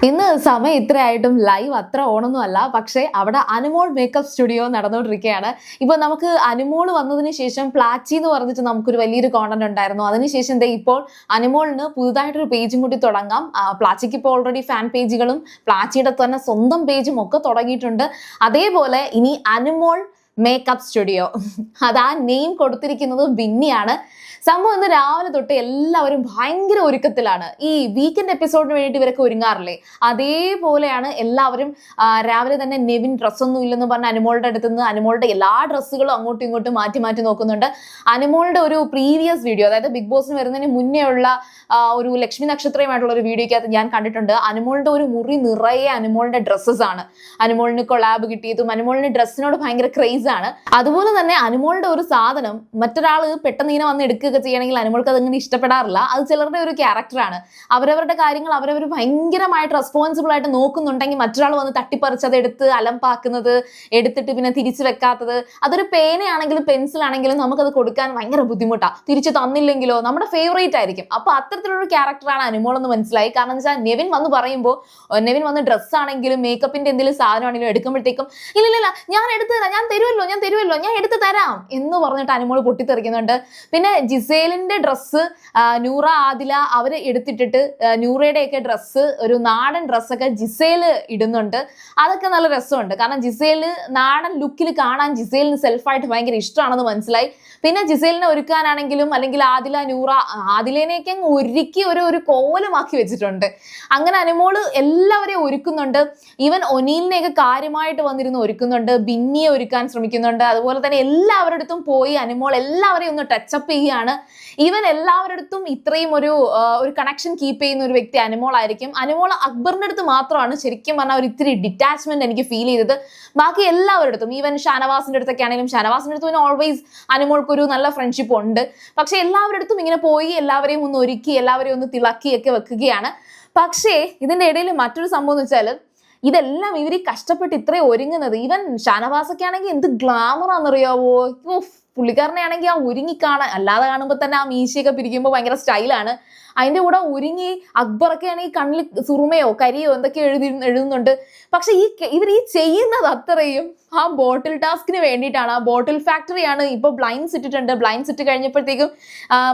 ഇന്ന് സമയം ഇത്രയായിട്ടും ലൈവ് അത്ര ഓണൊന്നും അല്ല. പക്ഷേ അവിടെ അനുമോൾ മേക്കപ്പ് സ്റ്റുഡിയോ നടന്നുകൊണ്ടിരിക്കുകയാണ്. ഇപ്പൊ നമുക്ക് അനുമോൾ വന്നതിന് ശേഷം പ്ലാച്ചി എന്ന് പറഞ്ഞിട്ട് നമുക്കൊരു വലിയൊരു കോണ്ടന്റ് ഉണ്ടായിരുന്നു. അതിനുശേഷം ഇപ്പോൾ അനുമോളിന് പുതുതായിട്ടൊരു പേജും കൂടി തുടങ്ങാം. പ്ലാച്ചിക്ക് ഇപ്പോൾ ഓൾറെഡി ഫാൻ പേജുകളും പ്ലാച്ചിയുടെ തന്നെ സ്വന്തം പേജും ഒക്കെ തുടങ്ങിയിട്ടുണ്ട്. അതേപോലെ ഇനി അനുമോൾ മേക്കപ്പ് സ്റ്റുഡിയോ, അത് ആ നെയിം കൊടുത്തിരിക്കുന്നത് ബിന്നിയാണ്. സംഭവം ഇന്ന് രാവിലെ തൊട്ട് എല്ലാവരും ഭയങ്കര ഒരുക്കത്തിലാണ്. ഈ വീക്കെൻഡ് എപ്പിസോഡിന് വേണ്ടിയിട്ട് ഇവരൊക്കെ ഒരുങ്ങാറില്ലേ, അതേപോലെയാണ് എല്ലാവരും. രാവിലെ തന്നെ നെവിൻ ഡ്രസ്സൊന്നും ഇല്ലെന്ന് പറഞ്ഞ അനുമോളുടെ അടുത്ത് നിന്ന് അനുമോളുടെ എല്ലാ ഡ്രസ്സുകളും അങ്ങോട്ടും ഇങ്ങോട്ടും മാറ്റി മാറ്റി നോക്കുന്നുണ്ട്. അനുമോളുടെ ഒരു പ്രീവിയസ് വീഡിയോ, അതായത് ബിഗ് ബോസിന് വരുന്നതിന് മുന്നേ ഉള്ള ഒരു ലക്ഷ്മി നക്ഷത്രമായിട്ടുള്ള ഒരു വീഡിയോയ്ക്കകത്ത് ഞാൻ കണ്ടിട്ടുണ്ട്. അനുമോളുടെ ഒരു മുറി നിറയെ അനുമോളുടെ ഡ്രസ്സസ് ആണ്. അനുമോളിന് കൊളാബ് കിട്ടിയതും അനുമോളിന് ഡ്രസ്സിനോട് ഭയങ്കര ക്രേസ് ആണ്. അതുപോലെ തന്നെ അനുമോളുടെ ഒരു സാധനം മറ്റൊരാൾ പെട്ടെന്ന് ഇങ്ങനെ വന്ന് എടുക്കുക ചെയ്യണമെങ്കിൽ അനുമോൾക്ക് അതങ്ങനെ ഇഷ്ടപ്പെടാറില്ല. അത് ചിലരുടെ ഒരു ക്യാരക്ടറാണ്. അവരവരുടെ കാര്യങ്ങൾ അവരവർ ഭയങ്കരമായിട്ട് റെസ്പോൺസിബിൾ ആയിട്ട് നോക്കുന്നുണ്ടെങ്കിൽ മറ്റൊരാൾ വന്ന് തട്ടിപ്പറിച്ചത് എടുത്ത് അലമ്പാക്കുന്നത്, എടുത്തിട്ട് പിന്നെ തിരിച്ചു വെക്കാത്തത്, അതൊരു പേനയാണെങ്കിലും പെൻസിലാണെങ്കിലും നമുക്കത് കൊടുക്കാൻ ഭയങ്കര ബുദ്ധിമുട്ടാണ്. തിരിച്ചു തന്നില്ലെങ്കിലോ നമ്മുടെ ഫേവറേറ്റ് ആയിരിക്കും. അപ്പൊ അത്തരത്തിലൊരു ക്യാരക്ടറാണ് അനുമോൾ എന്ന് മനസ്സിലായി. കാരണം എന്ന് വെച്ചാൽ നെവിൻ വന്ന് പറയുമ്പോൾ, നെവിൻ വന്ന് ഡ്രസ്സ് ആണെങ്കിലും മേക്കപ്പിന്റെ എന്തെങ്കിലും സാധനമാണെങ്കിലും എടുക്കുമ്പോഴത്തേക്കും ഇല്ല ഞാൻ എടുത്തു തരാം, ഞാൻ തരുമല്ലോ ഞാൻ എടുത്തു തരാം എന്ന് പറഞ്ഞിട്ട് അനുമോൾ പൊട്ടിത്തെറിക്കുന്നുണ്ട്. പിന്നെ ജിസേലിന്റെ ഡ്രസ്സ് നൂറ ആദില അവര് എടുത്തിട്ടിട്ട് നൂറയുടെയൊക്കെ ഡ്രസ്സ്, ഒരു നാടൻ ഡ്രസ്സൊക്കെ ജിസേല് ഇടുന്നുണ്ട്. അതൊക്കെ നല്ല രസമുണ്ട്. കാരണം ജിസേല് നാടൻ ലുക്കിൽ കാണാൻ ജിസേലിന് സെൽഫായിട്ട് ഭയങ്കര ഇഷ്ടമാണെന്ന് മനസ്സിലായി. പിന്നെ ജിസേലിനെ ഒരുക്കാനാണെങ്കിലും അല്ലെങ്കിൽ ആദില നൂറ ആദിലേനെയൊക്കെ അങ്ങ് ഒരുക്കി ഒരു കോലമാക്കി വെച്ചിട്ടുണ്ട്. അങ്ങനെ അനുമോള് എല്ലാവരെയും ഒരുക്കുന്നുണ്ട്. ഈവൻ ഒനീലിനെയൊക്കെ കാര്യമായിട്ട് വന്നിരുന്ന് ഒരുക്കുന്നുണ്ട്. ബിന്നിയെ ഒരുക്കാൻ ശ്രമിക്കുന്നുണ്ട്. അതുപോലെ തന്നെ എല്ലാവരുടെ അടുത്തും പോയി അനുമോൾ എല്ലാവരെയും ഒന്ന് ടച്ചപ്പ് ചെയ്യുകയാണ്. ഈവൻ എല്ലാവരുടെ അടുത്തും ഇത്രയും ഒരു കണക്ഷൻ കീപ്പ് ചെയ്യുന്ന ഒരു വ്യക്തി അനുമോൾ ആയിരിക്കും. അനുമോൾ അക്ബറിന്റെ അടുത്ത് മാത്രമാണ് ശരിക്കും പറഞ്ഞാൽ ഒരു ഇത്തിരി ഡിറ്റാച്ച്മെന്റ് എനിക്ക് ഫീൽ ചെയ്തത്. ബാക്കി എല്ലാവരുടെ അടുത്തും, ഈവൻ ഷാനവാസിന്റെ അടുത്തൊക്കെ ആണെങ്കിലും, ഷാനവാസിന്റെ അടുത്ത് പിന്നെ ഓൾവേസ് അനുമോൾക്കൊരു നല്ല ഫ്രണ്ട്ഷിപ്പ് ഉണ്ട്. പക്ഷെ എല്ലാവരുടെ അടുത്തും ഇങ്ങനെ പോയി എല്ലാവരെയും ഒന്ന് ഒരുക്കി എല്ലാവരെയും ഒന്ന് തിളക്കിയൊക്കെ വെക്കുകയാണ്. പക്ഷേ ഇതിന്റെ ഇടയിൽ മറ്റൊരു സംഭവം എന്ന് വെച്ചാൽ, ഇതെല്ലാം ഇവർ കഷ്ടപ്പെട്ട് ഇത്രയും ഒരുങ്ങുന്നത്, ഈവൻ ഷാനവാസൊക്കെ ആണെങ്കിൽ എന്ത് ഗ്ലാമറാന്നറിയാവോ. പുള്ളിക്കാരനെ ആണെങ്കിൽ ആ ഒരുങ്ങി കാണാൻ, അല്ലാതെ കാണുമ്പോൾ തന്നെ ആ മീശയൊക്കെ പിരിക്കുമ്പോൾ ഭയങ്കര സ്റ്റൈലാണ്. അതിന്റെ കൂടെ ഒരുങ്ങി അക്ബറൊക്കെ ആണെങ്കിൽ കണ്ണിൽ സുറുമയോ കരിയോ എന്തൊക്കെയോ എഴുതുന്നുണ്ട്. പക്ഷെ ഇവർ ഈ ചെയ്യുന്നത് അത്രയും ആ ബോട്ടിൽ ടാസ്കിന് വേണ്ടിയിട്ടാണ്. ആ ബോട്ടിൽ ഫാക്ടറിയാണ്. ഇപ്പൊ ബ്ലൈൻഡ്സ് ഇട്ടിട്ടുണ്ട്. ബ്ലൈൻഡ്സ് ഇട്ട് കഴിഞ്ഞപ്പോഴത്തേക്കും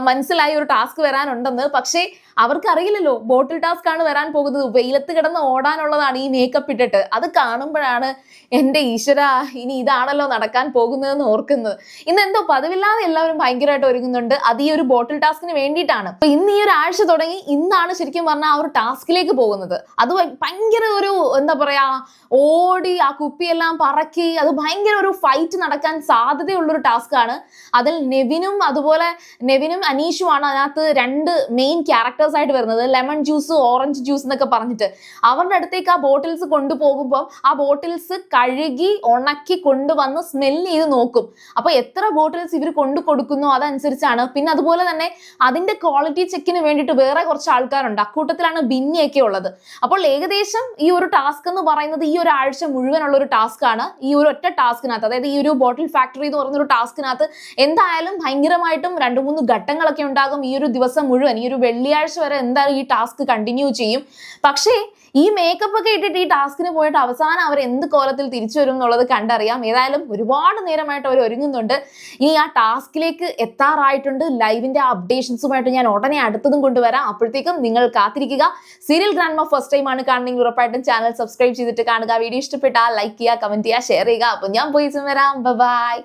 മനസ്സിലായി ഒരു ടാസ്ക് വരാനുണ്ടെന്ന്. പക്ഷേ അവർക്കറിയില്ലല്ലോ ബോട്ടിൽ ടാസ്ക് ആണ് വരാൻ പോകുന്നത്. വെയിലത്ത് കിടന്ന് ഓടാനുള്ളതാണ് ഈ മേക്കപ്പ് ഇട്ടിട്ട്. അത് കാണുമ്പോഴാണ് എൻ്റെ ഈശ്വര, ഇനി ഇതാണല്ലോ നടക്കാൻ പോകുന്നതെന്ന് ഓർക്കുന്നത്. ഇന്ന് എന്തോ പതിവില്ലാതെ എല്ലാവരും ഭയങ്കരമായിട്ട് ഒരുങ്ങുന്നുണ്ട്. അത് ഈ ഒരു ബോട്ടിൽ ടാസ്കിന് വേണ്ടിയിട്ടാണ്. അപ്പൊ ഇന്ന് ഈ ഒരു ആഴ്ച തുടങ്ങി ഇന്നാണ് ശരിക്കും പറഞ്ഞാൽ ആ ഒരു ടാസ്കിലേക്ക് പോകുന്നത്. അത് ഭയങ്കര ഒരു എന്താ പറയാ, ഓടി ആ കുപ്പിയെല്ലാം പറക്കി അത് ഭയങ്കര ഒരു ഫൈറ്റ് നടക്കാൻ സാധ്യതയുള്ളൊരു ടാസ്ക് ആണ്. അതിൽ നെവിനും അനീഷുമാണ് അതിനകത്ത് രണ്ട് മെയിൻ ക്യാരക്ടേഴ്സ് ആയിട്ട് വരുന്നത്. ലെമൺ ജ്യൂസ്, ഓറഞ്ച് ജ്യൂസ് എന്നൊക്കെ പറഞ്ഞിട്ട് അവരുടെ അടുത്തേക്ക് ആ ബോട്ടിൽസ് കൊണ്ടുപോകുമ്പോൾ ആ ബോട്ടിൽസ് കഴുകി ഉണക്കി കൊണ്ടുവന്ന് സ്മെല്ല് ചെയ്ത് നോക്കും. അപ്പൊ എത്ര ബോട്ടിൽസ് ഇവർ കൊണ്ടു കൊടുക്കുന്നോ അതനുസരിച്ചാണ്. പിന്നെ അതുപോലെ തന്നെ അതിന്റെ ക്വാളിറ്റി ചെക്കിന് വേണ്ടിയിട്ട് വേറെ കുറച്ച് ആൾക്കാരുണ്ട്. അക്കൂട്ടത്തിലാണ് ബിന്നിയൊക്കെ ഉള്ളത്. അപ്പോൾ ഏകദേശം ഈ ഒരു ടാസ്ക് എന്ന് പറയുന്നത് ഈ ഒരു ആഴ്ച മുഴുവനുള്ള ഒരു ടാസ്ക് ആണ്. ഈ ഒരു ഒറ്റ ടാസ്കിനകത്ത്, അതായത് ഈ ഒരു ബോട്ടിൽ ഫാക്ടറി എന്ന് പറയുന്ന ഒരു ടാസ്കിനകത്ത് എന്തായാലും ഭയങ്കരമായിട്ടും 2-3 ഘട്ടങ്ങളൊക്കെ ഉണ്ടാകും. ഈ ഒരു ദിവസം മുഴുവൻ, ഈ ഒരു വെള്ളിയാഴ്ച വരെ എന്തായാലും ഈ ടാസ്ക് കണ്ടിന്യൂ ചെയ്യും. പക്ഷേ ഈ മേക്കപ്പ് ഒക്കെ ഇട്ടിട്ട് ഈ ടാസ്കിന് പോയിട്ട് അവസാനം അവർ എന്ത് കോലത്തിൽ തിരിച്ചു വരും എന്നുള്ളത് കണ്ടറിയാം. ഏതായാലും ഒരുപാട് നേരമായിട്ട് അവർ ഒരുങ്ങുന്നുണ്ട്. ഇനി ആ ടാസ്കിലേക്ക് എത്താറായിട്ടുണ്ട്. ലൈവിന്റെ അപ്ഡേഷൻസുമായിട്ട് ഞാൻ ഉടനെ അടുത്തതും കൊണ്ടുവരാം. അപ്പോഴത്തേക്കും നിങ്ങൾ കാത്തിരിക്കുക. സീരിയൽ ഗ്രാൻഡ്മ ഫസ്റ്റ് ടൈം ആണ് കാണുന്നെങ്കിൽ ഉറപ്പായിട്ടും ചാനൽ സബ്സ്ക്രൈബ് ചെയ്തിട്ട് കാണുക. വീഡിയോ ഇഷ്ടപ്പെട്ടാൽ ലൈക്ക് ചെയ്യുക, കമന്റ് ചെയ്യുക, ഷെയർ ചെയ്യുക. അപ്പൊ ഞാൻ പോയി വരാം. ബൈ.